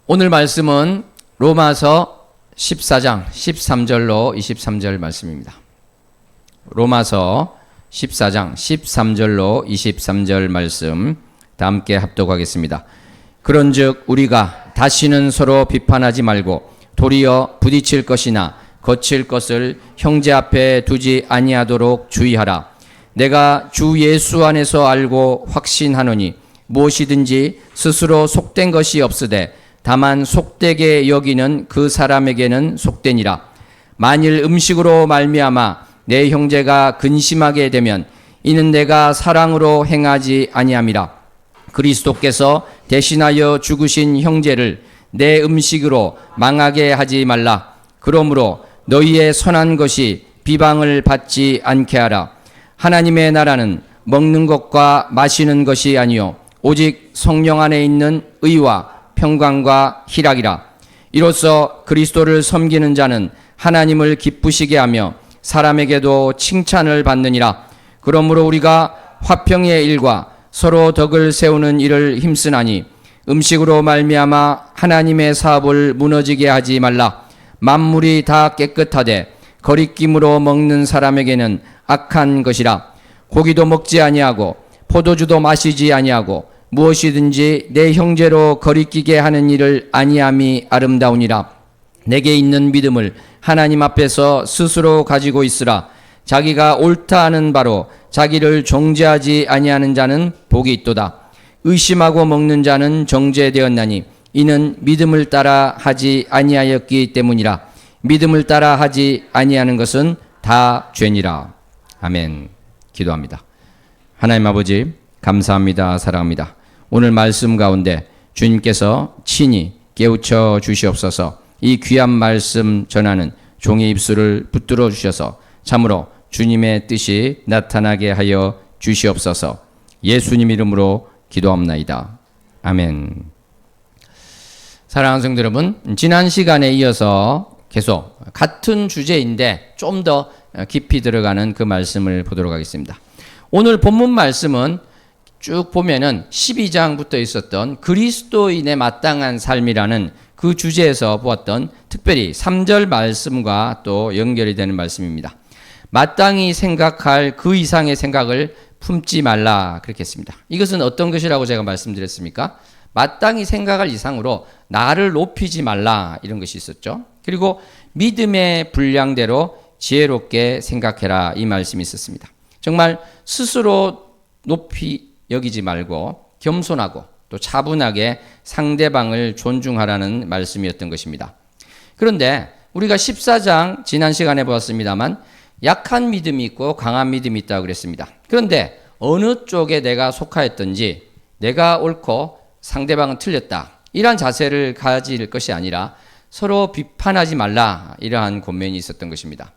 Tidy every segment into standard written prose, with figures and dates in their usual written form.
오늘 말씀은 로마서 14장 13절로 23절 말씀입니다. 로마서 14장 13절로 23절 말씀 다 함께 합독하겠습니다. 그런즉 우리가 다시는 서로 비판하지 말고 도리어 부딪힐 것이나 거칠 것을 형제 앞에 두지 아니하도록 주의하라. 내가 주 예수 안에서 알고 확신하노니 무엇이든지 스스로 속된 것이 없으되 다만 속되게 여기는 그 사람에게는 속되니라. 만일 음식으로 말미암아 내 형제가 근심하게 되면 이는 내가 사랑으로 행하지 아니함이라. 그리스도께서 대신하여 죽으신 형제를 내 음식으로 망하게 하지 말라. 그러므로 너희의 선한 것이 비방을 받지 않게 하라. 하나님의 나라는 먹는 것과 마시는 것이 아니요 오직 성령 안에 있는 의와 평강과 희락이라. 이로써 그리스도를 섬기는 자는 하나님을 기쁘시게 하며 사람에게도 칭찬을 받느니라. 그러므로 우리가 화평의 일과 서로 덕을 세우는 일을 힘쓰나니 음식으로 말미암아 하나님의 사업을 무너지게 하지 말라. 만물이 다 깨끗하되 거리낌으로 먹는 사람에게는 악한 것이라. 고기도 먹지 아니하고 포도주도 마시지 아니하고 무엇이든지 내 형제로 거리끼게 하는 일을 아니함이 아름다우니라. 내게 있는 믿음을 하나님 앞에서 스스로 가지고 있으라. 자기가 옳다 하는 바로 자기를 정죄하지 아니하는 자는 복이 있도다. 의심하고 먹는 자는 정죄되었나니 이는 믿음을 따라 하지 아니하였기 때문이라. 믿음을 따라 하지 아니하는 것은 다 죄니라. 아멘. 기도합니다. 하나님 아버지 감사합니다. 사랑합니다. 오늘 말씀 가운데 주님께서 친히 깨우쳐 주시옵소서. 이 귀한 말씀 전하는 종의 입술을 붙들어 주셔서 참으로 주님의 뜻이 나타나게 하여 주시옵소서. 예수님 이름으로 기도합나이다. 아멘. 사랑하는 성도 여러분, 지난 시간에 이어서 계속 같은 주제인데 좀 더 깊이 들어가는 그 말씀을 보도록 하겠습니다. 오늘 본문 말씀은 쭉 보면은 12장부터 있었던 그리스도인의 마땅한 삶이라는 그 주제에서 보았던 특별히 3절 말씀과 또 연결이 되는 말씀입니다. 마땅히 생각할 그 이상의 생각을 품지 말라 그렇게 했습니다. 이것은 어떤 것이라고 제가 말씀드렸습니까? 마땅히 생각할 이상으로 나를 높이지 말라 이런 것이 있었죠. 그리고 믿음의 분량대로 지혜롭게 생각해라 이 말씀이 있었습니다. 정말 스스로 높이 여기지 말고 겸손하고 또 차분하게 상대방을 존중하라는 말씀이었던 것입니다. 그런데 우리가 14장 지난 시간에 보았습니다만 약한 믿음이 있고 강한 믿음이 있다고 그랬습니다. 그런데 어느 쪽에 내가 속하였든지 내가 옳고 상대방은 틀렸다 이러한 자세를 가질 것이 아니라 서로 비판하지 말라 이러한 권면이 있었던 것입니다.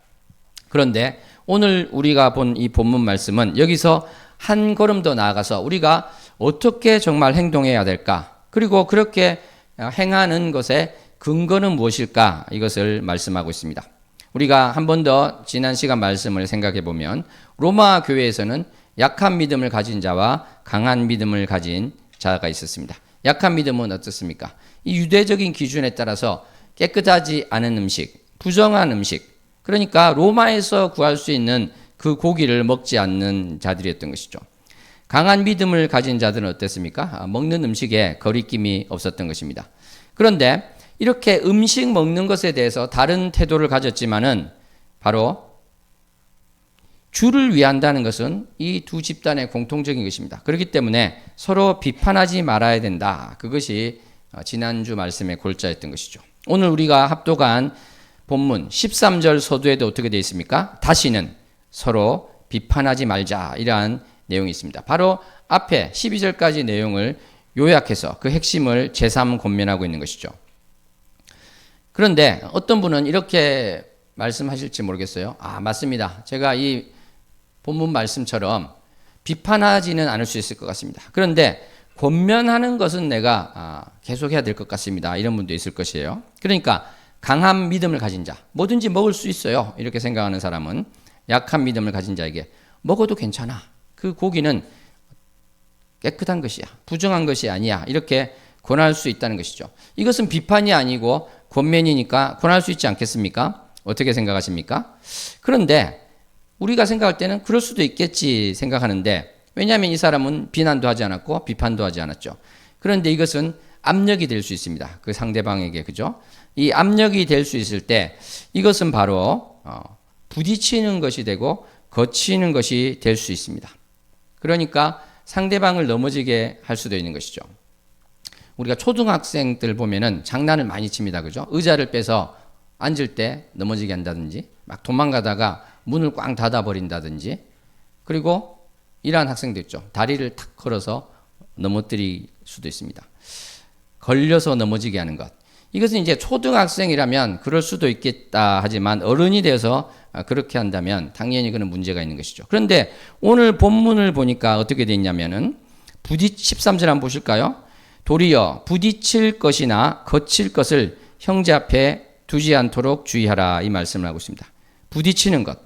그런데 오늘 우리가 본 이 본문 말씀은 여기서 한 걸음 더 나아가서 우리가 어떻게 정말 행동해야 될까? 그리고 그렇게 행하는 것의 근거는 무엇일까? 이것을 말씀하고 있습니다. 우리가 한 번 더 지난 시간 말씀을 생각해 보면 로마 교회에서는 약한 믿음을 가진 자와 강한 믿음을 가진 자가 있었습니다. 약한 믿음은 어떻습니까? 이 유대적인 기준에 따라서 깨끗하지 않은 음식, 부정한 음식, 그러니까 로마에서 구할 수 있는 그 고기를 먹지 않는 자들이었던 것이죠. 강한 믿음을 가진 자들은 어땠습니까? 먹는 음식에 거리낌이 없었던 것입니다. 그런데 이렇게 음식 먹는 것에 대해서 다른 태도를 가졌지만은 바로 주를 위한다는 것은 이 두 집단의 공통적인 것입니다. 그렇기 때문에 서로 비판하지 말아야 된다. 그것이 지난주 말씀의 골자였던 것이죠. 오늘 우리가 합독한 본문 13절 서두에도 어떻게 되어 있습니까? 다시는 서로 비판하지 말자 이러한 내용이 있습니다. 바로 앞에 12절까지 내용을 요약해서 그 핵심을 제3 권면하고 있는 것이죠. 그런데 어떤 분은 이렇게 말씀하실지 모르겠어요. 맞습니다. 제가 이 본문 말씀처럼 비판하지는 않을 수 있을 것 같습니다. 그런데 권면하는 것은 내가 계속해야 될 것 같습니다. 이런 분도 있을 것이에요. 그러니까 강한 믿음을 가진 자, 뭐든지 먹을 수 있어요. 이렇게 생각하는 사람은 약한 믿음을 가진 자에게 먹어도 괜찮아. 그 고기는 깨끗한 것이야. 부정한 것이 아니야. 이렇게 권할 수 있다는 것이죠. 이것은 비판이 아니고 권면이니까 권할 수 있지 않겠습니까? 어떻게 생각하십니까? 그런데 우리가 생각할 때는 그럴 수도 있겠지 생각하는데, 왜냐하면 이 사람은 비난도 하지 않았고 비판도 하지 않았죠. 그런데 이것은 압력이 될 수 있습니다. 그 상대방에게, 그죠? 이 압력이 될 수 있을 때 이것은 바로 부딪히는 것이 되고 거치는 것이 될 수 있습니다. 그러니까 상대방을 넘어지게 할 수도 있는 것이죠. 우리가 초등학생들 보면은 장난을 많이 칩니다. 그죠? 의자를 빼서 앉을 때 넘어지게 한다든지, 막 도망가다가 문을 꽝 닫아버린다든지, 그리고 이러한 학생도 있죠. 다리를 탁 걸어서 넘어뜨릴 수도 있습니다. 걸려서 넘어지게 하는 것. 이것은 이제 초등학생이라면 그럴 수도 있겠다 하지만 어른이 되어서 그렇게 한다면 당연히 그는 문제가 있는 것이죠. 그런데 오늘 본문을 보니까 어떻게 되어 있냐면은 13절 한번 보실까요? 도리어 부딪힐 것이나 거칠 것을 형제 앞에 두지 않도록 주의하라, 이 말씀을 하고 있습니다. 부딪히는 것,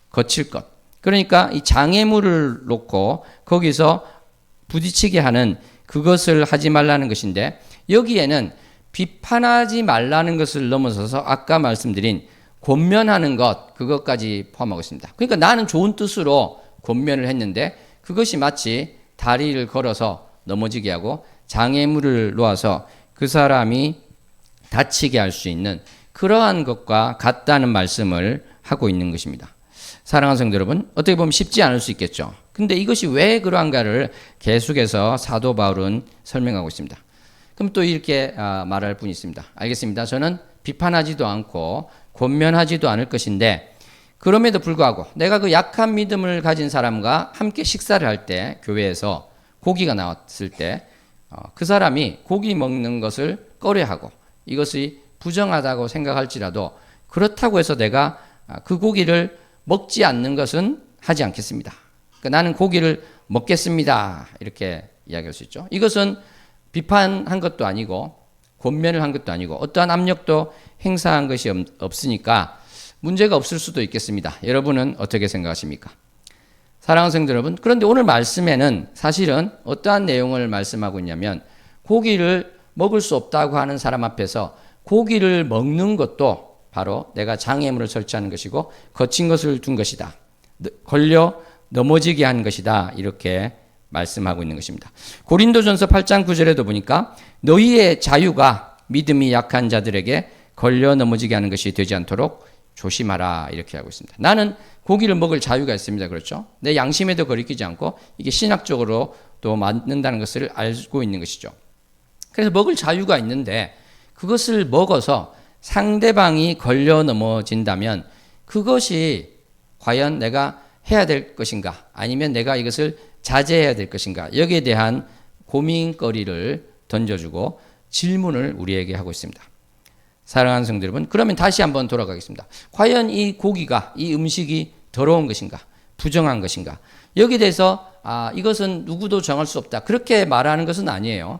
거칠 것. 그러니까 이 장애물을 놓고 거기서 부딪히게 하는 그것을 하지 말라는 것인데, 여기에는 비판하지 말라는 것을 넘어서서 아까 말씀드린 권면하는 것, 그것까지 포함하고 있습니다. 그러니까 나는 좋은 뜻으로 권면을 했는데 그것이 마치 다리를 걸어서 넘어지게 하고 장애물을 놓아서 그 사람이 다치게 할 수 있는 그러한 것과 같다는 말씀을 하고 있는 것입니다. 사랑하는 성도 여러분, 어떻게 보면 쉽지 않을 수 있겠죠. 근데 이것이 왜 그러한가를 계속해서 사도 바울은 설명하고 있습니다. 그럼 또 이렇게 말할 분이 있습니다. 알겠습니다. 저는 비판하지도 않고 권면하지도 않을 것인데, 그럼에도 불구하고 내가 그 약한 믿음을 가진 사람과 함께 식사를 할 때, 교회에서 고기가 나왔을 때 그 사람이 고기 먹는 것을 꺼려하고 이것이 부정하다고 생각할지라도, 그렇다고 해서 내가 그 고기를 먹지 않는 것은 하지 않겠습니다. 그러니까 나는 고기를 먹겠습니다, 이렇게 이야기할 수 있죠. 이것은 비판한 것도 아니고 권면을 한 것도 아니고 어떠한 압력도 행사한 것이 없으니까 문제가 없을 수도 있겠습니다. 여러분은 어떻게 생각하십니까? 사랑하는 성도 여러분, 그런데 오늘 말씀에는 사실은 어떠한 내용을 말씀하고 있냐면, 고기를 먹을 수 없다고 하는 사람 앞에서 고기를 먹는 것도 바로 내가 장애물을 설치하는 것이고 거친 것을 둔 것이다, 걸려 넘어지게 한 것이다, 이렇게 말씀하고 있는 것입니다. 고린도전서 8장 9절에도 보니까 너희의 자유가 믿음이 약한 자들에게 걸려 넘어지게 하는 것이 되지 않도록 조심하라, 이렇게 하고 있습니다. 나는 고기를 먹을 자유가 있습니다. 그렇죠? 내 양심에도 거리끼지 않고 이게 신학적으로 또 맞는다는 것을 알고 있는 것이죠. 그래서 먹을 자유가 있는데 그것을 먹어서 상대방이 걸려 넘어진다면 그것이 과연 내가 해야 될 것인가, 아니면 내가 이것을 자제해야 될 것인가, 여기에 대한 고민거리를 던져주고 질문을 우리에게 하고 있습니다. 사랑하는 성도 여러분, 그러면 다시 한번 돌아가겠습니다. 과연 이 고기가, 이 음식이 더러운 것인가, 부정한 것인가, 여기에 대해서 이것은 누구도 정할 수 없다, 그렇게 말하는 것은 아니에요.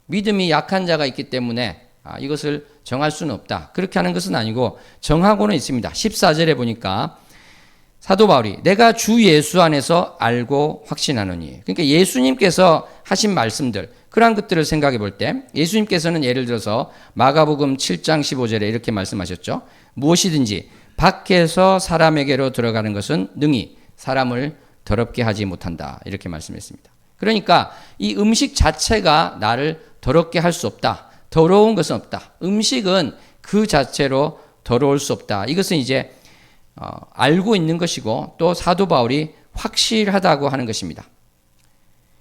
믿음이 약한 자가 있기 때문에 이것을 정할 수는 없다, 그렇게 하는 것은 아니고 정하고는 있습니다. 14절에 보니까 사도 바울이 내가 주 예수 안에서 알고 확신하노니, 그러니까 예수님께서 하신 말씀들, 그러한 것들을 생각해 볼 때 예수님께서는 예를 들어서 마가복음 7장 15절에 이렇게 말씀하셨죠. 무엇이든지 밖에서 사람에게로 들어가는 것은 능히 사람을 더럽게 하지 못한다, 이렇게 말씀했습니다. 그러니까 이 음식 자체가 나를 더럽게 할 수 없다, 더러운 것은 없다, 음식은 그 자체로 더러울 수 없다, 이것은 이제 알고 있는 것이고 또 사도 바울이 확실하다고 하는 것입니다.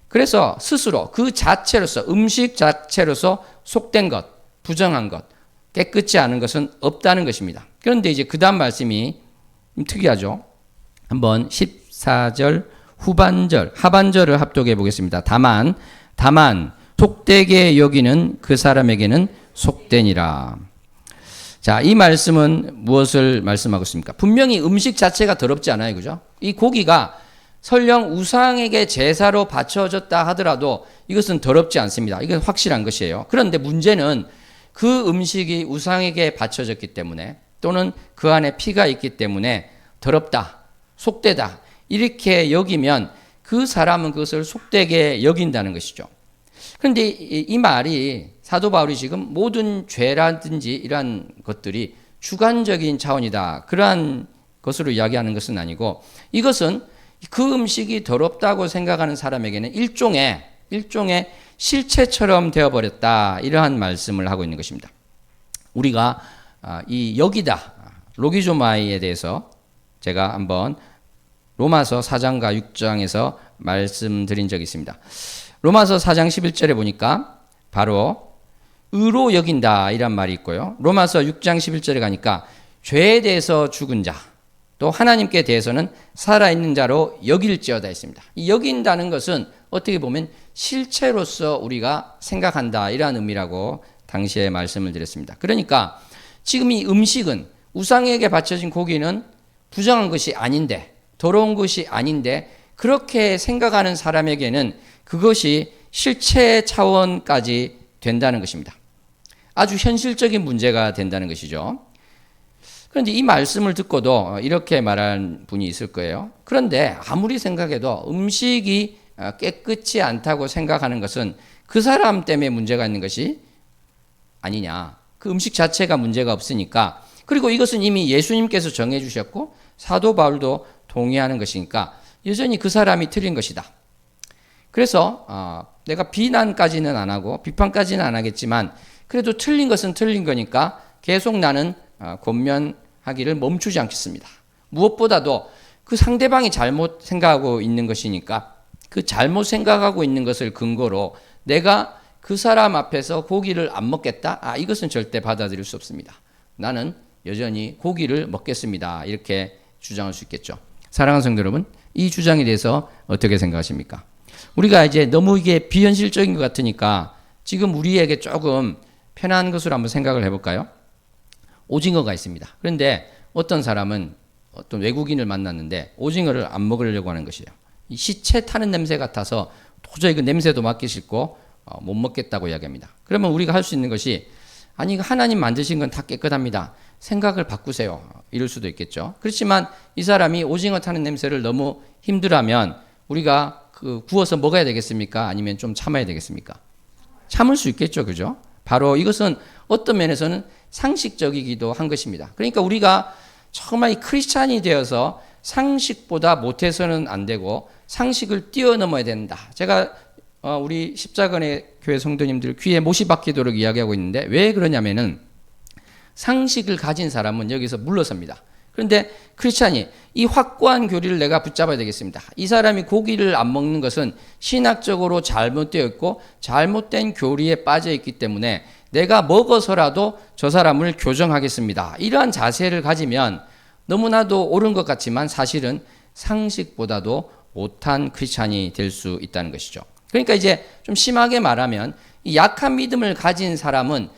그래서 스스로 그 자체로서, 음식 자체로서 속된 것, 부정한 것, 깨끗지 않은 것은 없다는 것입니다. 그런데 이제 그 다음 말씀이 좀 특이하죠. 한번 14절 하반절을 합독해 보겠습니다. 다만 속되게 여기는 그 사람에게는 속되니라. 자, 이 말씀은 무엇을 말씀하고 있습니까? 분명히 음식 자체가 더럽지 않아요. 그죠? 이 고기가 설령 우상에게 제사로 바쳐졌다 하더라도 이것은 더럽지 않습니다. 이건 확실한 것이에요. 그런데 문제는 그 음식이 우상에게 바쳐졌기 때문에, 또는 그 안에 피가 있기 때문에 더럽다, 속되다, 이렇게 여기면 그 사람은 그것을 속되게 여긴다는 것이죠. 그런데 이 말이 사도 바울이 지금 모든 죄라든지 이러한 것들이 주관적인 차원이다, 그러한 것으로 이야기하는 것은 아니고, 이것은 그 음식이 더럽다고 생각하는 사람에게는 일종의 실체처럼 되어버렸다, 이러한 말씀을 하고 있는 것입니다. 우리가 이 여기다, 로기조마이에 대해서 제가 한번 로마서 4장과 6장에서 말씀드린 적이 있습니다. 로마서 4장 11절에 보니까 바로 의로 여긴다 이란 말이 있고요. 로마서 6장 11절에 가니까 죄에 대해서 죽은 자, 또 하나님께 대해서는 살아있는 자로 여길지어다 했습니다. 이 여긴다는 것은 어떻게 보면 실체로서 우리가 생각한다, 이러한 의미라고 당시에 말씀을 드렸습니다. 그러니까 지금 이 음식은, 우상에게 바쳐진 고기는 부정한 것이 아닌데, 더러운 것이 아닌데, 그렇게 생각하는 사람에게는 그것이 실체 차원까지 된다는 것입니다. 아주 현실적인 문제가 된다는 것이죠. 그런데 이 말씀을 듣고도 이렇게 말한 분이 있을 거예요. 그런데 아무리 생각해도 음식이 깨끗이 않다고 생각하는 것은 그 사람 때문에 문제가 있는 것이 아니냐. 그 음식 자체가 문제가 없으니까. 그리고 이것은 이미 예수님께서 정해 주셨고 사도 바울도 동의하는 것이니까 여전히 그 사람이 틀린 것이다. 그래서 내가 비난까지는 안 하고 비판까지는 안 하겠지만, 그래도 틀린 것은 틀린 거니까 계속 나는 권면하기를 멈추지 않겠습니다. 무엇보다도 그 상대방이 잘못 생각하고 있는 것이니까 그 잘못 생각하고 있는 것을 근거로 내가 그 사람 앞에서 고기를 안 먹겠다? 이것은 절대 받아들일 수 없습니다. 나는 여전히 고기를 먹겠습니다. 이렇게 주장할 수 있겠죠. 사랑하는 성도 여러분, 이 주장에 대해서 어떻게 생각하십니까? 우리가 이제 너무 이게 비현실적인 것 같으니까 지금 우리에게 조금 편한 것으로 한번 생각을 해볼까요? 오징어가 있습니다. 그런데 어떤 사람은 어떤 외국인을 만났는데 오징어를 안 먹으려고 하는 것이에요. 이 시체 타는 냄새 같아서 도저히 그 냄새도 맡기 싫고 못 먹겠다고 이야기합니다. 그러면 우리가 할 수 있는 것이, 아니 하나님 만드신 건 다 깨끗합니다. 생각을 바꾸세요. 이럴 수도 있겠죠. 그렇지만 이 사람이 오징어 타는 냄새를 너무 힘들어하면 우리가 구워서 먹어야 되겠습니까? 아니면 좀 참아야 되겠습니까? 참을 수 있겠죠. 그죠? 바로 이것은 어떤 면에서는 상식적이기도 한 것입니다. 그러니까 우리가 정말 크리스찬이 되어서 상식보다 못해서는 안 되고 상식을 뛰어넘어야 된다. 제가 우리 십자가의 교회 성도님들 귀에 못이 박히도록 이야기하고 있는데, 왜 그러냐면은 상식을 가진 사람은 여기서 물러섭니다. 그런데 크리스찬이 이 확고한 교리를 내가 붙잡아야 되겠습니다. 이 사람이 고기를 안 먹는 것은 신학적으로 잘못되어 있고 잘못된 교리에 빠져 있기 때문에 내가 먹어서라도 저 사람을 교정하겠습니다. 이러한 자세를 가지면 너무나도 옳은 것 같지만 사실은 상식보다도 못한 크리스찬이 될 수 있다는 것이죠. 그러니까 이제 좀 심하게 말하면 이 약한 믿음을 가진 사람은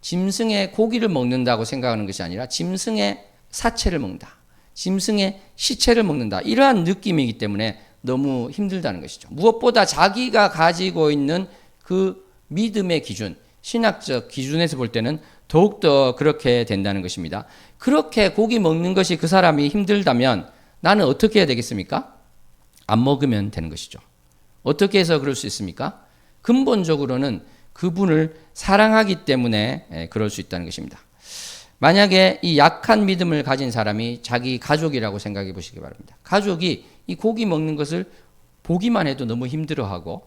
짐승의 고기를 먹는다고 생각하는 것이 아니라 짐승의 사체를 먹는다, 짐승의 시체를 먹는다, 이러한 느낌이기 때문에 너무 힘들다는 것이죠. 무엇보다 자기가 가지고 있는 그 믿음의 기준, 신학적 기준에서 볼 때는 더욱더 그렇게 된다는 것입니다. 그렇게 고기 먹는 것이 그 사람이 힘들다면 나는 어떻게 해야 되겠습니까? 안 먹으면 되는 것이죠. 어떻게 해서 그럴 수 있습니까? 근본적으로는 그분을 사랑하기 때문에 그럴 수 있다는 것입니다. 만약에 이 약한 믿음을 가진 사람이 자기 가족이라고 생각해 보시기 바랍니다. 가족이 이 고기 먹는 것을 보기만 해도 너무 힘들어하고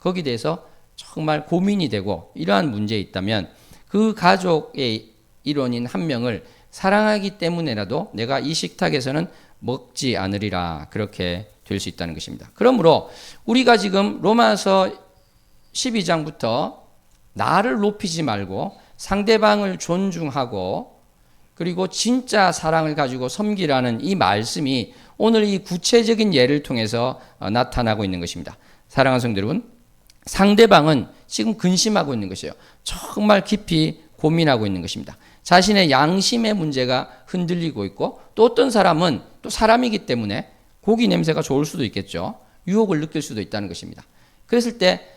거기에 대해서 정말 고민이 되고 이러한 문제에 있다면 그 가족의 일원인 한 명을 사랑하기 때문에라도 내가 이 식탁에서는 먹지 않으리라, 그렇게 될 수 있다는 것입니다. 그러므로 우리가 지금 로마서 12장부터 나를 높이지 말고 상대방을 존중하고 그리고 진짜 사랑을 가지고 섬기라는 이 말씀이 오늘 이 구체적인 예를 통해서 나타나고 있는 것입니다. 사랑하는 성도 여러분, 상대방은 지금 근심하고 있는 것이에요. 정말 깊이 고민하고 있는 것입니다. 자신의 양심의 문제가 흔들리고 있고, 또 어떤 사람은 또 사람이기 때문에 고기 냄새가 좋을 수도 있겠죠. 유혹을 느낄 수도 있다는 것입니다. 그랬을 때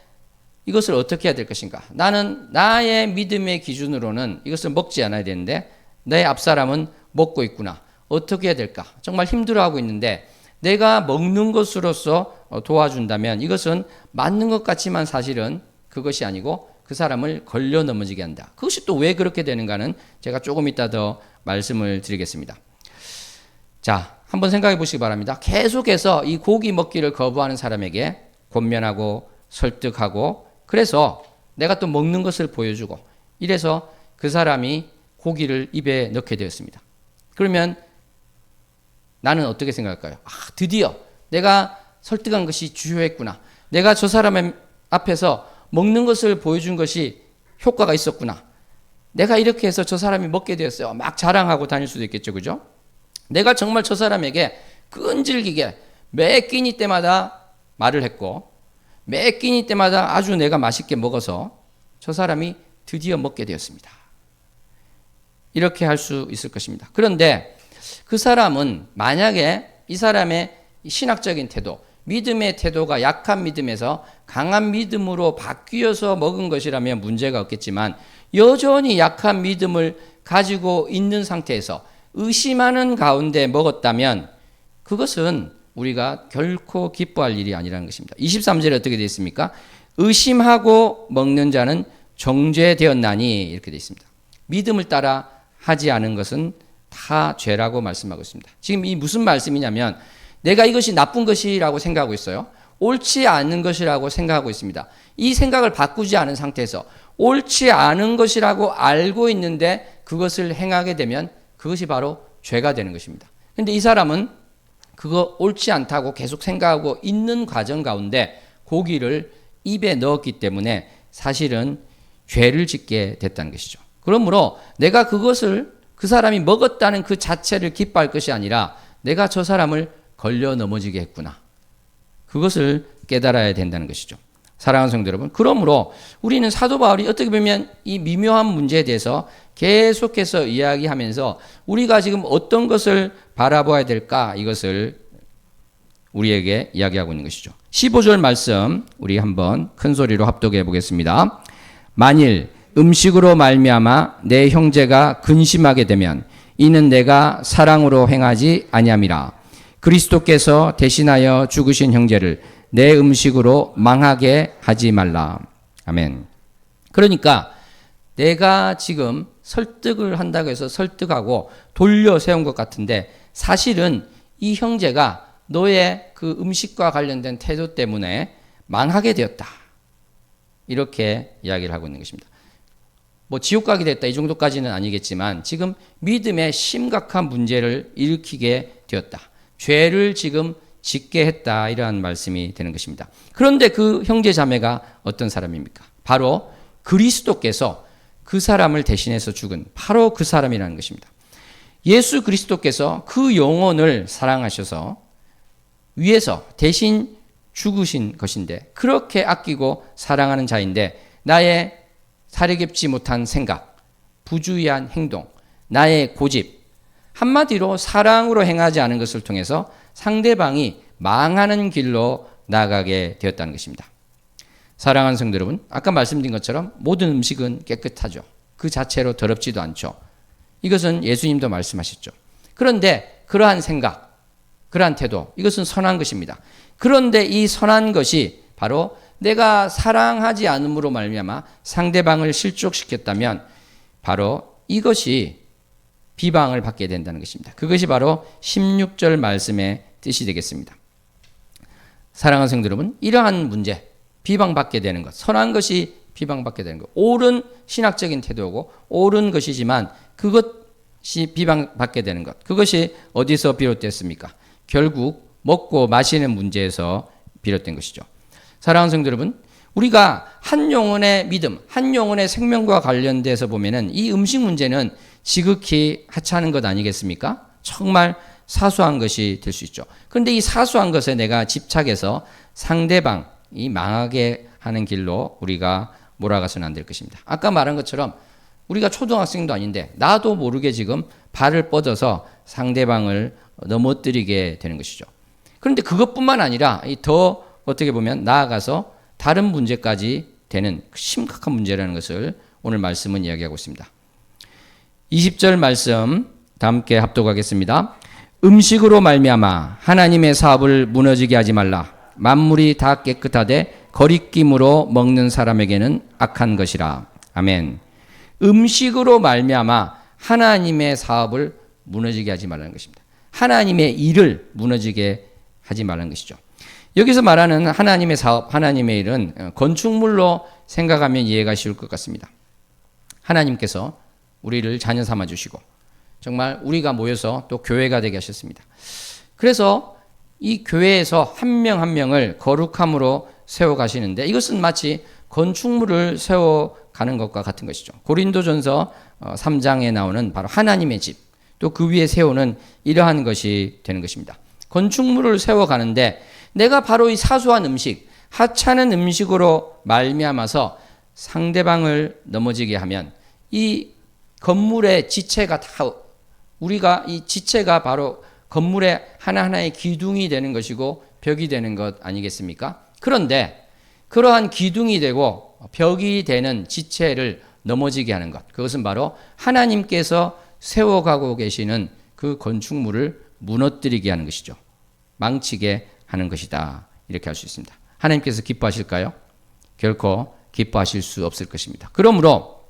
이것을 어떻게 해야 될 것인가? 나는 나의 믿음의 기준으로는 이것을 먹지 않아야 되는데 내 앞사람은 먹고 있구나. 어떻게 해야 될까? 정말 힘들어하고 있는데 내가 먹는 것으로서 도와준다면 이것은 맞는 것 같지만 사실은 그것이 아니고 그 사람을 걸려 넘어지게 한다. 그것이 또 왜 그렇게 되는가는 제가 조금 이따 더 말씀을 드리겠습니다. 자, 한번 생각해 보시기 바랍니다. 계속해서 이 고기 먹기를 거부하는 사람에게 권면하고 설득하고 그래서 내가 또 먹는 것을 보여주고 이래서 그 사람이 고기를 입에 넣게 되었습니다. 그러면 나는 어떻게 생각할까요? 드디어 내가 설득한 것이 주요했구나. 내가 저 사람 앞에서 먹는 것을 보여준 것이 효과가 있었구나. 내가 이렇게 해서 저 사람이 먹게 되었어요. 막 자랑하고 다닐 수도 있겠죠. 그죠? 내가 정말 저 사람에게 끈질기게 매 끼니 때마다 말을 했고 매 끼니 때마다 아주 내가 맛있게 먹어서 저 사람이 드디어 먹게 되었습니다. 이렇게 할 수 있을 것입니다. 그런데 그 사람은 만약에 이 사람의 신학적인 태도, 믿음의 태도가 약한 믿음에서 강한 믿음으로 바뀌어서 먹은 것이라면 문제가 없겠지만 여전히 약한 믿음을 가지고 있는 상태에서 의심하는 가운데 먹었다면 그것은 우리가 결코 기뻐할 일이 아니라는 것입니다. 23절에 어떻게 되어 있습니까? 의심하고 먹는 자는 정죄되었나니 이렇게 되어 있습니다. 믿음을 따라 하지 않은 것은 다 죄라고 말씀하고 있습니다. 지금 이 무슨 말씀이냐면 내가 이것이 나쁜 것이라고 생각하고 있어요. 옳지 않은 것이라고 생각하고 있습니다. 이 생각을 바꾸지 않은 상태에서 옳지 않은 것이라고 알고 있는데 그것을 행하게 되면 그것이 바로 죄가 되는 것입니다. 그런데 이 사람은 그거 옳지 않다고 계속 생각하고 있는 과정 가운데 고기를 입에 넣었기 때문에 사실은 죄를 짓게 됐다는 것이죠. 그러므로 내가 그것을 그 사람이 먹었다는 그 자체를 기뻐할 것이 아니라 내가 저 사람을 걸려 넘어지게 했구나. 그것을 깨달아야 된다는 것이죠. 사랑하는 성도 여러분, 그러므로 우리는 사도 바울이 어떻게 보면 이 미묘한 문제에 대해서 계속해서 이야기하면서 우리가 지금 어떤 것을 바라봐야 될까 이것을 우리에게 이야기하고 있는 것이죠. 15절 말씀 우리 한번 큰 소리로 합독해 보겠습니다. 만일 음식으로 말미암아 내 형제가 근심하게 되면 이는 내가 사랑으로 행하지 아니함이라. 그리스도께서 대신하여 죽으신 형제를 내 음식으로 망하게 하지 말라. 아멘. 그러니까 내가 지금 설득을 한다고 해서 설득하고 돌려 세운 것 같은데 사실은 이 형제가 너의 그 음식과 관련된 태도 때문에 망하게 되었다. 이렇게 이야기를 하고 있는 것입니다. 뭐 지옥 가게 됐다 이 정도까지는 아니겠지만 지금 믿음에 심각한 문제를 일으키게 되었다. 죄를 지금 짓게 했다. 이러한 말씀이 되는 것입니다. 그런데 그 형제 자매가 어떤 사람입니까? 바로 그리스도께서 그 사람을 대신해서 죽은 바로 그 사람이라는 것입니다. 예수 그리스도께서 그 영혼을 사랑하셔서 위에서 대신 죽으신 것인데 그렇게 아끼고 사랑하는 자인데 나의 사려깊지 못한 생각, 부주의한 행동, 나의 고집, 한마디로 사랑으로 행하지 않은 것을 통해서 상대방이 망하는 길로 나아가게 되었다는 것입니다. 사랑하는 성도 여러분, 아까 말씀드린 것처럼 모든 음식은 깨끗하죠. 그 자체로 더럽지도 않죠. 이것은 예수님도 말씀하셨죠. 그런데 그러한 생각, 그러한 태도, 이것은 선한 것입니다. 그런데 이 선한 것이 바로 내가 사랑하지 않음으로 말미암아 상대방을 실족시켰다면 바로 이것이 비방을 받게 된다는 것입니다. 그것이 바로 16절 말씀의 뜻이 되겠습니다. 사랑하는 성도 여러분, 이러한 문제, 비방받게 되는 것, 선한 것이 비방받게 되는 것, 옳은 신학적인 태도고 옳은 것이지만 그것이 비방받게 되는 것, 그것이 어디서 비롯됐습니까? 결국 먹고 마시는 문제에서 비롯된 것이죠. 사랑하는 성도 여러분, 우리가 한 영혼의 믿음, 한 영혼의 생명과 관련돼서 보면은 이 음식 문제는 지극히 하찮은 것 아니겠습니까? 정말 사소한 것이 될 수 있죠. 그런데 이 사소한 것에 내가 집착해서 상대방이 망하게 하는 길로 우리가 몰아가서는 안 될 것입니다. 아까 말한 것처럼 우리가 초등학생도 아닌데 나도 모르게 지금 발을 뻗어서 상대방을 넘어뜨리게 되는 것이죠. 그런데 그것뿐만 아니라 더 어떻게 보면 나아가서 다른 문제까지 되는 심각한 문제라는 것을 오늘 말씀은 이야기하고 있습니다. 20절 말씀 다 함께 합독하겠습니다. 음식으로 말미암아 하나님의 사업을 무너지게 하지 말라. 만물이 다 깨끗하되 거리낌으로 먹는 사람에게는 악한 것이라. 아멘. 음식으로 말미암아 하나님의 사업을 무너지게 하지 말라는 것입니다. 하나님의 일을 무너지게 하지 말라는 것이죠. 여기서 말하는 하나님의 사업, 하나님의 일은 건축물로 생각하면 이해가 쉬울 것 같습니다. 하나님께서 우리를 자녀 삼아 주시고 정말 우리가 모여서 또 교회가 되게 하셨습니다. 그래서 이 교회에서 한 명 한 명을 거룩함으로 세워가시는데 이것은 마치 건축물을 세워가는 것과 같은 것이죠. 고린도전서 3장에 나오는 바로 하나님의 집, 또 그 위에 세우는 이러한 것이 되는 것입니다. 건축물을 세워가는데 내가 바로 이 사소한 음식, 하찮은 음식으로 말미암아서 상대방을 넘어지게 하면 이 건물의 지체가 다 우리가 이 지체가 바로 건물의 하나하나의 기둥이 되는 것이고 벽이 되는 것 아니겠습니까? 그런데 그러한 기둥이 되고 벽이 되는 지체를 넘어지게 하는 것, 그것은 바로 하나님께서 세워가고 계시는 그 건축물을 무너뜨리게 하는 것이죠. 망치게 하는 것이다. 이렇게 할 수 있습니다. 하나님께서 기뻐하실까요? 결코 기뻐하실 수 없을 것입니다. 그러므로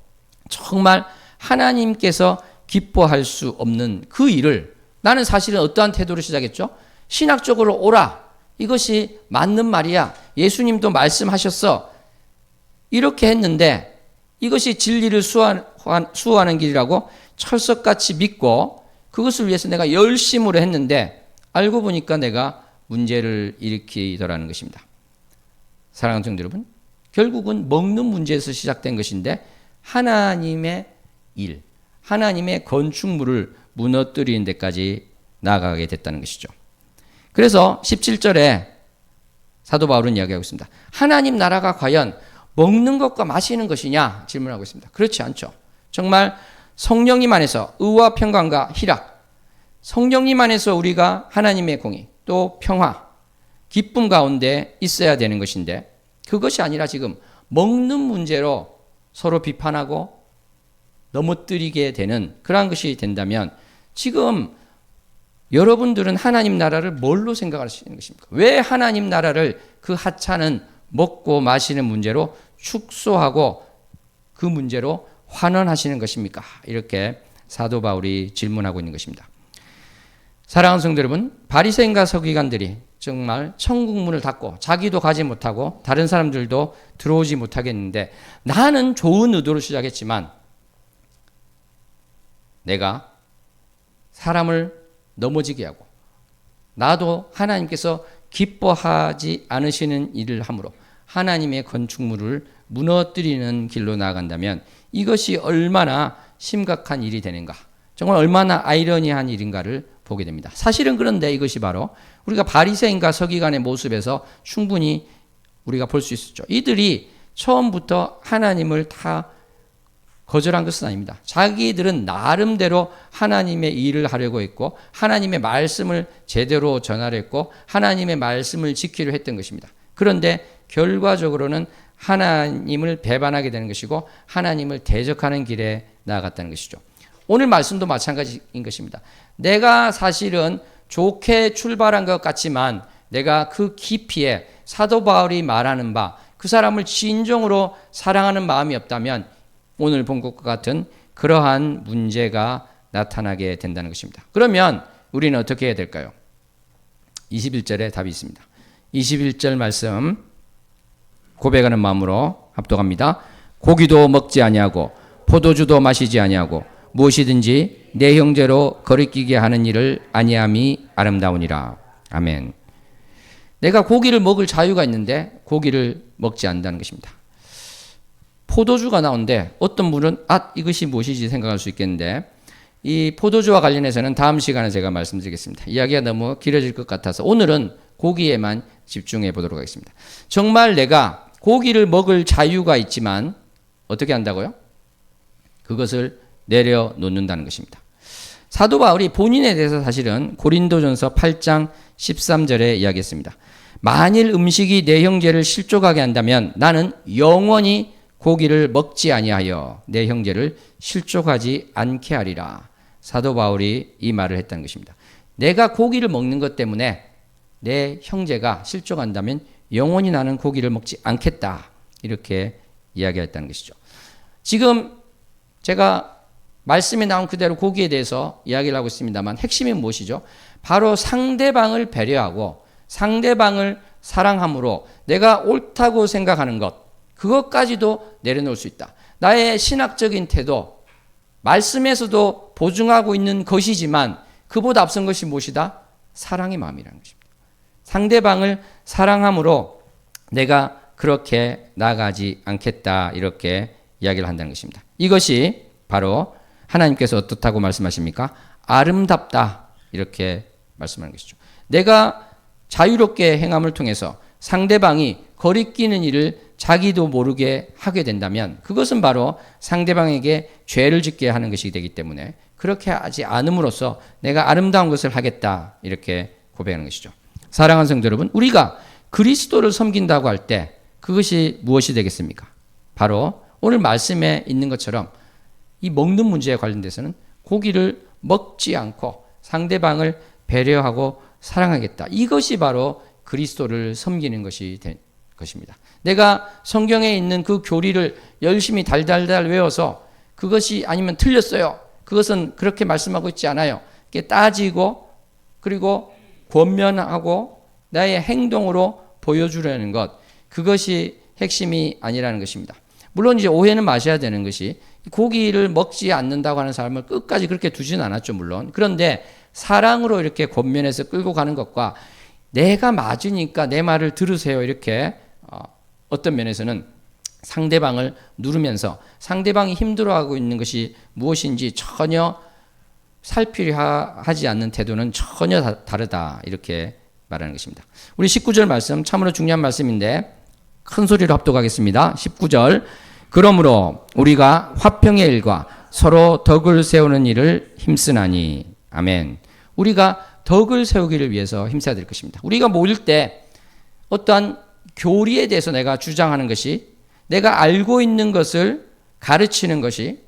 정말 하나님께서 기뻐할 수 없는 그 일을 나는 사실은 어떠한 태도로 시작했죠? 신학적으로 오라. 이것이 맞는 말이야. 예수님도 말씀하셨어. 이렇게 했는데 이것이 진리를 수호하는 길이라고 철석같이 믿고 그것을 위해서 내가 열심으로 했는데 알고 보니까 내가 문제를 일으키더라는 것입니다. 사랑하는 성도 여러분, 결국은 먹는 문제에서 시작된 것인데 하나님의 일, 하나님의 건축물을 무너뜨리는 데까지 나아가게 됐다는 것이죠. 그래서 17절에 사도 바울은 이야기하고 있습니다. 하나님 나라가 과연 먹는 것과 마시는 것이냐 질문하고 있습니다. 그렇지 않죠. 정말 성령님 안에서 의와 평강과 희락, 성령님 안에서 우리가 하나님의 공의, 또 평화, 기쁨 가운데 있어야 되는 것인데 그것이 아니라 지금 먹는 문제로 서로 비판하고 넘어뜨리게 되는 그러한 것이 된다면 지금 여러분들은 하나님 나라를 뭘로 생각하시는 것입니까? 왜 하나님 나라를 그 하찮은 먹고 마시는 문제로 축소하고 그 문제로 환원하시는 것입니까? 이렇게 사도 바울이 질문하고 있는 것입니다. 사랑하는 성도 여러분, 바리새인과 서기관들이 정말 천국 문을 닫고 자기도 가지 못하고 다른 사람들도 들어오지 못하겠는데 나는 좋은 의도로 시작했지만 내가 사람을 넘어지게 하고 나도 하나님께서 기뻐하지 않으시는 일을 함으로 하나님의 건축물을 무너뜨리는 길로 나아간다면 이것이 얼마나 심각한 일이 되는가, 정말 얼마나 아이러니한 일인가를 보게 됩니다. 사실은 그런데 이것이 바로 우리가 바리새인과 서기관의 모습에서 충분히 우리가 볼 수 있었죠. 이들이 처음부터 하나님을 다 거절한 것은 아닙니다. 자기들은 나름대로 하나님의 일을 하려고 했고 하나님의 말씀을 제대로 전하려 했고 하나님의 말씀을 지키려 했던 것입니다. 그런데 결과적으로는 하나님을 배반하게 되는 것이고 하나님을 대적하는 길에 나아갔다는 것이죠. 오늘 말씀도 마찬가지인 것입니다. 내가 사실은 좋게 출발한 것 같지만 내가 그 깊이에 사도 바울이 말하는 바 그 사람을 진정으로 사랑하는 마음이 없다면 오늘 본 것과 같은 그러한 문제가 나타나게 된다는 것입니다. 그러면 우리는 어떻게 해야 될까요? 21절에 답이 있습니다. 21절 말씀 고백하는 마음으로 합독합니다. 고기도 먹지 아니하고 포도주도 마시지 아니하고 무엇이든지 내 형제로 거리끼게 하는 일을 아니함이 아름다우니라. 아멘. 내가 고기를 먹을 자유가 있는데 고기를 먹지 않는다는 것입니다. 포도주가 나오는데 어떤 분은 이것이 무엇이지 생각할 수 있겠는데 이 포도주와 관련해서는 다음 시간에 제가 말씀드리겠습니다. 이야기가 너무 길어질 것 같아서 오늘은 고기에만 집중해 보도록 하겠습니다. 정말 내가 고기를 먹을 자유가 있지만 어떻게 한다고요? 그것을 내려놓는다는 것입니다. 사도 바울이 본인에 대해서 사실은 고린도전서 8장 13절에 이야기했습니다. 만일 음식이 내 형제를 실족하게 한다면 나는 영원히 고기를 먹지 아니하여 내 형제를 실족하지 않게 하리라. 사도 바울이 이 말을 했다는 것입니다. 내가 고기를 먹는 것 때문에 내 형제가 실족한다면 영원히 나는 고기를 먹지 않겠다. 이렇게 이야기했다는 것이죠. 지금 제가 말씀에 나온 그대로 고기에 대해서 이야기를 하고 있습니다만 핵심이 무엇이죠? 바로 상대방을 배려하고 상대방을 사랑함으로 내가 옳다고 생각하는 것, 그것까지도 내려놓을 수 있다. 나의 신학적인 태도, 말씀에서도 보증하고 있는 것이지만 그보다 앞선 것이 무엇이다? 사랑의 마음이라는 것입니다. 상대방을 사랑함으로 내가 그렇게 나아가지 않겠다. 이렇게 이야기를 한다는 것입니다. 이것이 바로 하나님께서 어떻다고 말씀하십니까? 아름답다. 이렇게 말씀하는 것이죠. 내가 자유롭게 행함을 통해서 상대방이 거리끼는 일을 자기도 모르게 하게 된다면 그것은 바로 상대방에게 죄를 짓게 하는 것이 되기 때문에 그렇게 하지 않음으로써 내가 아름다운 것을 하겠다. 이렇게 고백하는 것이죠. 사랑하는 성도 여러분, 우리가 그리스도를 섬긴다고 할 때 그것이 무엇이 되겠습니까? 바로 오늘 말씀에 있는 것처럼 이 먹는 문제에 관련돼서는 고기를 먹지 않고 상대방을 배려하고 사랑하겠다. 이것이 바로 그리스도를 섬기는 것이 된 것입니다. 내가 성경에 있는 그 교리를 열심히 달달달 외워서 그것이 아니면 틀렸어요. 그것은 그렇게 말씀하고 있지 않아요. 이렇게 따지고 그리고 권면하고 나의 행동으로 보여주려는 것, 그것이 핵심이 아니라는 것입니다. 물론 이제 오해는 마셔야 되는 것이 고기를 먹지 않는다고 하는 사람을 끝까지 그렇게 두지는 않았죠, 물론. 그런데 사랑으로 이렇게 권면해서 끌고 가는 것과 내가 맞으니까 내 말을 들으세요. 이렇게 어떤 면에서는 상대방을 누르면서 상대방이 힘들어하고 있는 것이 무엇인지 전혀 살피려 하지 않는 태도는 전혀 다르다. 이렇게 말하는 것입니다. 우리 19절 말씀 참으로 중요한 말씀인데 큰 소리로 합독하겠습니다. 19절 그러므로 우리가 화평의 일과 서로 덕을 세우는 일을 힘쓰나니 아멘. 우리가 덕을 세우기를 위해서 힘써야 될 것입니다. 우리가 모일 때 어떠한 교리에 대해서 내가 주장하는 것이 내가 알고 있는 것을 가르치는 것이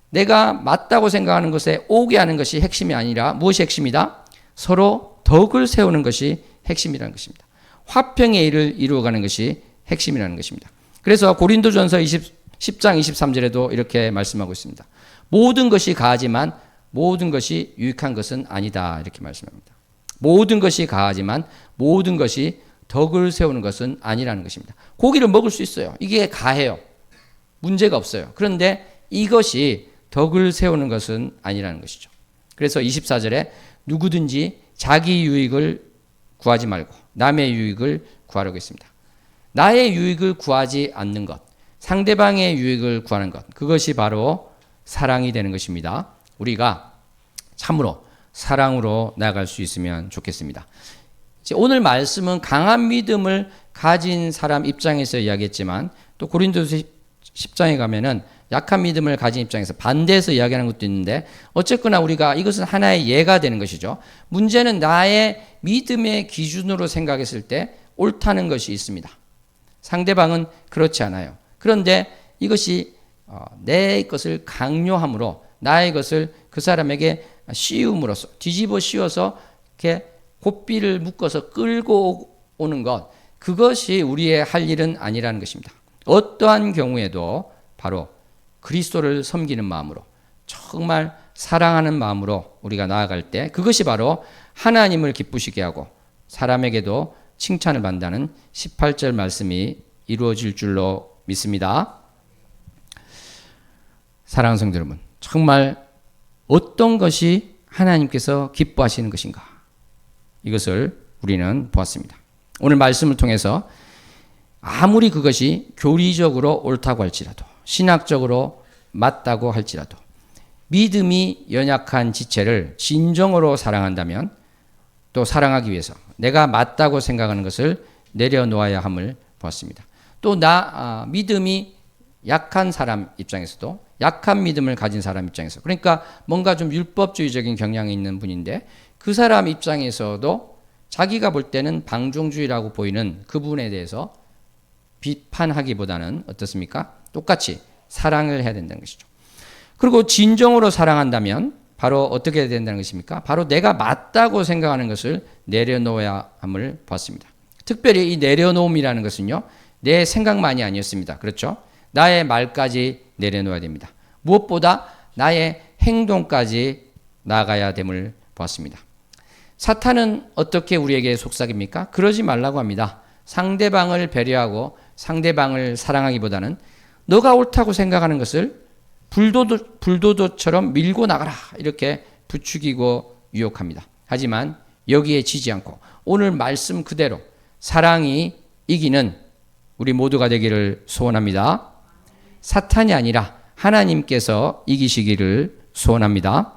내가 맞다고 생각하는 것에 오게 하는 것이 핵심이 아니라 무엇이 핵심이다? 서로 덕을 세우는 것이 핵심이라는 것입니다. 화평의 일을 이루어가는 것이 핵심이라는 것입니다. 그래서 고린도전서 10장 23절에도 이렇게 말씀하고 있습니다. 모든 것이 가하지만 모든 것이 유익한 것은 아니다. 이렇게 말씀합니다. 모든 것이 가하지만 모든 것이 덕을 세우는 것은 아니라는 것입니다. 고기를 먹을 수 있어요. 이게 가해요. 문제가 없어요. 그런데 이것이 덕을 세우는 것은 아니라는 것이죠. 그래서 24절에 누구든지 자기 유익을 구하지 말고 남의 유익을 구하려고 했습니다. 나의 유익을 구하지 않는 것, 상대방의 유익을 구하는 것, 그것이 바로 사랑이 되는 것입니다. 우리가 참으로 사랑으로 나아갈 수 있으면 좋겠습니다. 오늘 말씀은 강한 믿음을 가진 사람 입장에서 이야기했지만 또 고린도서 10장에 가면은 약한 믿음을 가진 입장에서 반대해서 이야기하는 것도 있는데 어쨌거나 우리가 이것은 하나의 예가 되는 것이죠. 문제는 나의 믿음의 기준으로 생각했을 때 옳다는 것이 있습니다. 상대방은 그렇지 않아요. 그런데 이것이 내 것을 강요함으로 나의 것을 그 사람에게 씌움으로써 뒤집어 씌워서 이렇게 고삐를 묶어서 끌고 오는 것, 그것이 우리의 할 일은 아니라는 것입니다. 어떠한 경우에도 바로 그리스도를 섬기는 마음으로 정말 사랑하는 마음으로 우리가 나아갈 때 그것이 바로 하나님을 기쁘시게 하고 사람에게도 칭찬을 받는다는 18절 말씀이 이루어질 줄로 믿습니다. 사랑하는 성도 여러분, 정말 어떤 것이 하나님께서 기뻐하시는 것인가? 이것을 우리는 보았습니다. 오늘 말씀을 통해서 아무리 그것이 교리적으로 옳다고 할지라도 신학적으로 맞다고 할지라도 믿음이 연약한 지체를 진정으로 사랑한다면 또 사랑하기 위해서 내가 맞다고 생각하는 것을 내려놓아야 함을 보았습니다. 또 믿음이 약한 사람 입장에서도 약한 믿음을 가진 사람 입장에서 그러니까 뭔가 좀 율법주의적인 경향이 있는 분인데 그 사람 입장에서도 자기가 볼 때는 방종주의라고 보이는 그 부분에 대해서 비판하기보다는 어떻습니까? 똑같이 사랑을 해야 된다는 것이죠. 그리고 진정으로 사랑한다면 바로 어떻게 해야 된다는 것입니까? 바로 내가 맞다고 생각하는 것을 내려놓아야 함을 봤습니다. 특별히 이 내려놓음이라는 것은요, 내 생각만이 아니었습니다. 그렇죠? 나의 말까지 내려놓아야 됩니다. 무엇보다 나의 행동까지 나아가야 됨을 보았습니다. 사탄은 어떻게 우리에게 속삭입니까? 그러지 말라고 합니다. 상대방을 배려하고 상대방을 사랑하기보다는 너가 옳다고 생각하는 것을 불도저처럼 밀고 나가라, 이렇게 부추기고 유혹합니다. 하지만 여기에 지지 않고 오늘 말씀 그대로 사랑이 이기는 우리 모두가 되기를 소원합니다. 사탄이 아니라 하나님께서 이기시기를 소원합니다.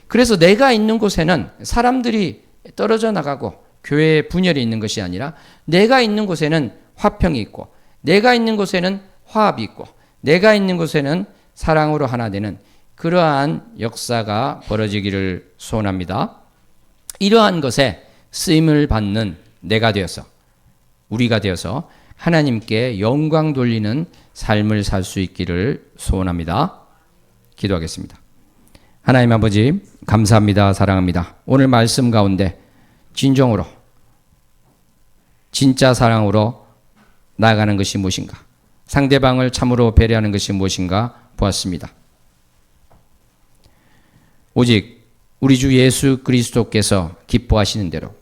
그래서 내가 있는 곳에는 사람들이 떨어져 나가고 교회에 분열이 있는 것이 아니라 내가 있는 곳에는 화평이 있고 내가 있는 곳에는 화합이 있고 내가 있는 곳에는 사랑으로 하나 되는 그러한 역사가 벌어지기를 소원합니다. 이러한 것에 쓰임을 받는 내가 되어서 우리가 되어서 하나님께 영광 돌리는 삶을 살 수 있기를 소원합니다. 기도하겠습니다. 하나님 아버지 감사합니다. 사랑합니다. 오늘 말씀 가운데 진정으로 진짜 사랑으로 나아가는 것이 무엇인가, 상대방을 참으로 배려하는 것이 무엇인가 보았습니다. 오직 우리 주 예수 그리스도께서 기뻐하시는 대로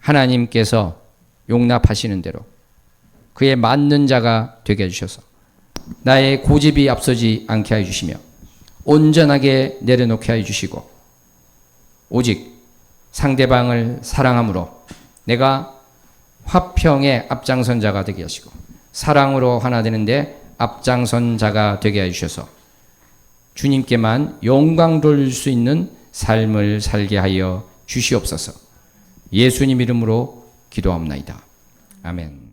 하나님께서 용납하시는 대로 그에 맞는 자가 되게 해주셔서 나의 고집이 앞서지 않게 해주시며 온전하게 내려놓게 해주시고 오직 상대방을 사랑함으로 내가 화평의 앞장선 자가 되게 하시고 사랑으로 하나 되는데 앞장선 자가 되게 해주셔서 주님께만 영광 돌릴 수 있는 삶을 살게 하여 주시옵소서. 예수님 이름으로 기도합나이다. 아멘.